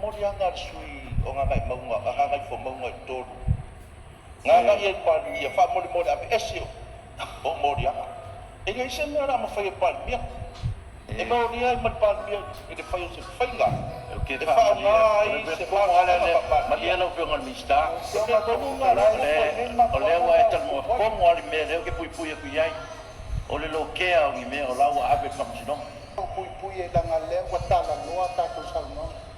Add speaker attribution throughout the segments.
Speaker 1: morianga sui o nga ngai maunga ka ngai fo maunga tolu nga ngai e pali e fa mori mori ape esio o morianga e ngai se mera ma fa e pali mia e moria ma pali mia e de fa yo se fainga
Speaker 2: ke fa ngai se fa ala le malia lo fe ngal mista ole wa e tal mo ko mo ali me le ke pui pui ku yai ole lo ke a ngi me o la wa ape kam sino
Speaker 3: pui pui e danga le wa tala noa ta ko sa no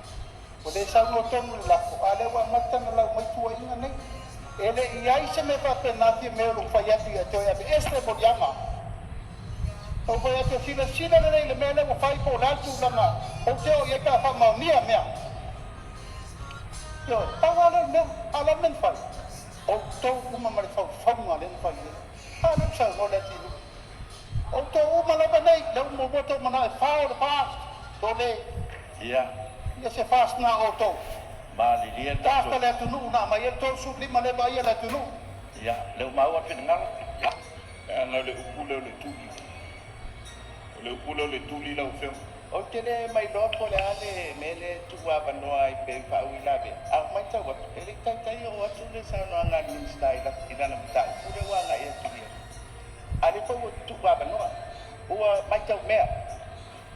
Speaker 3: o le sa no tonu la ko ale wa mata na la mai tua inga nei ele iai se me fa pena ti me lo fa ya ti to ya este morianga o fa ya te sina sina le me le wa fai po la tu langa o te o ye ka fa ma mia mia yo tawala ne ala men fa o to uma ma fa fa ma le fa ye ala sa no le ti o to uma la nei le mo moto mana fa o fa to le
Speaker 2: ya
Speaker 3: ia se fast na o to
Speaker 2: ma li li
Speaker 3: ta ta le tu nu na ma ye to su li ma le ba ye le tu nu
Speaker 2: ya le ma wa fin ngal ya
Speaker 1: ana le ukule le tuli le ukule le tuli la ufem
Speaker 4: o te le mai lo ko le ale mele tu wa ba no ai pe fa wi la be a mai ta wa ele ta ta yo wa tu le sa no nga ni style la ina na ta ku le wa na ye tu ye ale ko tu wa ba no o mai ta me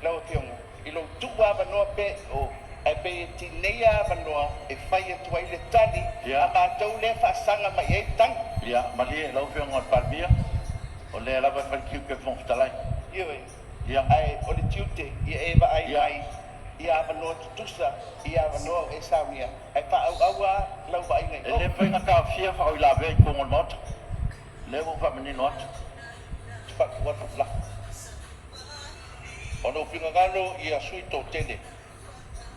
Speaker 4: la o tiong ilo tu wa ba no pe o e pe ti neia ba no e fai tu ai le tani a ba tau le fa sanga mai e tang
Speaker 2: ya ma li lo fe ngal palbia o le la ba fa ki ke fon talai
Speaker 4: yo
Speaker 2: ya
Speaker 4: ai o le tiute ia e ba ai ai ia ba no tusa ia ba no e sawia ai fa au awa lau ba ai nei
Speaker 2: le pe nga ka fia fa o la ve ko ngol mot le wo fa meni not
Speaker 1: fa wa la ono finagalo ia sui to tele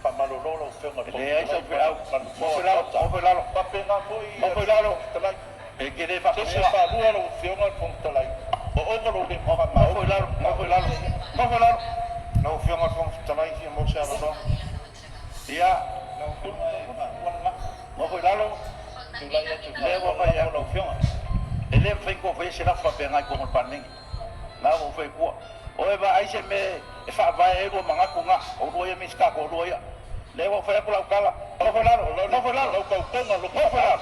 Speaker 1: faamalolo lo fe ngal
Speaker 2: le ai sa pe au mo la
Speaker 1: pa pe nga foi
Speaker 2: mo la lo talai e ke le fa
Speaker 1: se se fa lua lo fe ngal fon talai o o lo le mo ma
Speaker 2: mo la
Speaker 1: no fe ngal fon talai fi mo sa no
Speaker 2: ya mo la lo
Speaker 1: tu la ya tu
Speaker 2: le wo fa ya lo fe e le fe ko fe se la fa pe nga ko ngol paning na wo fe ko o e ba ai se me e fa va e go manga kunga o ro ye miska ko ro ya le wo fa ko la kala no fa la
Speaker 1: lo ko tonga lo ko fa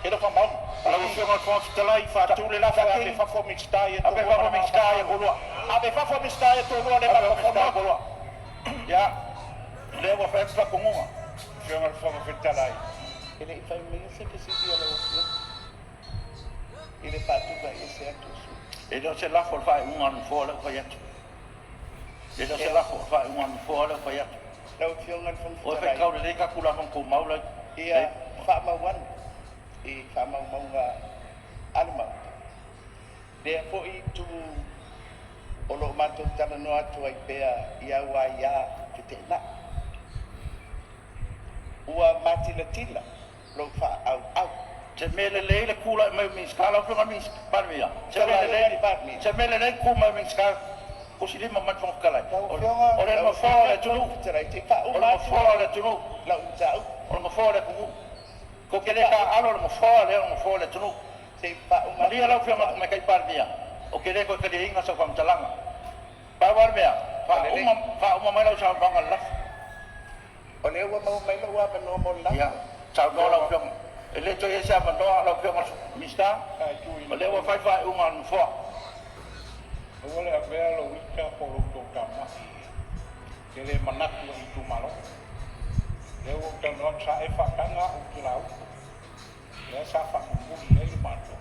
Speaker 1: e do fa mau
Speaker 2: la wo fe ngol fon talai fa tu le la fa
Speaker 1: ke fa fo mixta e
Speaker 2: ape fa miska e ko ro
Speaker 1: abe fa fo mixta e to lo le ba ko
Speaker 2: ko ro ya le wo fa fa ko ngua
Speaker 1: fe ngal fo fe talai
Speaker 4: ele fai me se que se dia lo ele fa tu ba ese atu
Speaker 2: e do se la fa un an fo la fa ya e do se la fa un an fo la fa ya
Speaker 4: lau fiongan fon
Speaker 2: o fe ka le ka kula fon ko mau la
Speaker 4: ia fa ma wan e fa ma ma nga alma de fo I tu o lo mato tana no atu ai pea ia wa ia te te na ua matila tila lo fa au
Speaker 2: se mele le kula mai mi skala fo mi parmia se mele le ku mai mi skala ko si lima mat fon kala o le mo fo le tunu
Speaker 4: te fa
Speaker 2: o le fo le tunu
Speaker 4: la utau
Speaker 2: o le fo le ku ko ke le ka alo le fo le tunu
Speaker 4: te fa
Speaker 2: ma dia la fo ma kai parmia o ke le ko ke inga sa fam talanga pa war mea fa mai la sa banga la
Speaker 4: o le wa mau mai lo wa no mo la
Speaker 2: ya sa no la fo ele to yesa ma do la fo mista o le wa fa un fo
Speaker 1: o le ave lo wika po lo to kama ke le manak lo tu malo le o ta no sa e fa kanga o kilau le sa fa mu le mato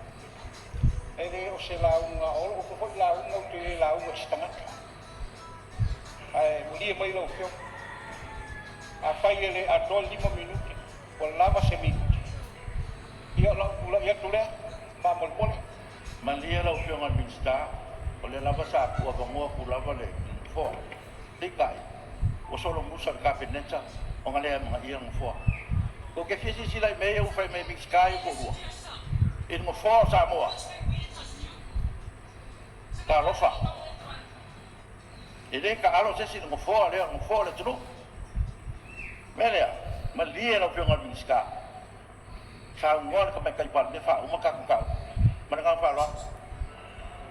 Speaker 1: ele o se la unha o ko la unha o te la unha stanga ai muli mai lo fio a fai le a do 5 minuti o lava se minuti ia la ula ia tule ma mol mol
Speaker 2: malia la fio ngal mista o le lava sa ku va mo ku lava le fo dikai o solo musa Kapeneta o ngale ma ia mo fo ko ke fisi sila me o fa me mixkai ko ro il mo fo sa mo ka lo fa ele ka alo se si mo fo le tru melia malia la fio ngal mista sa ngol ka me kai pa ne fa o ma ka ka ma ka fa lo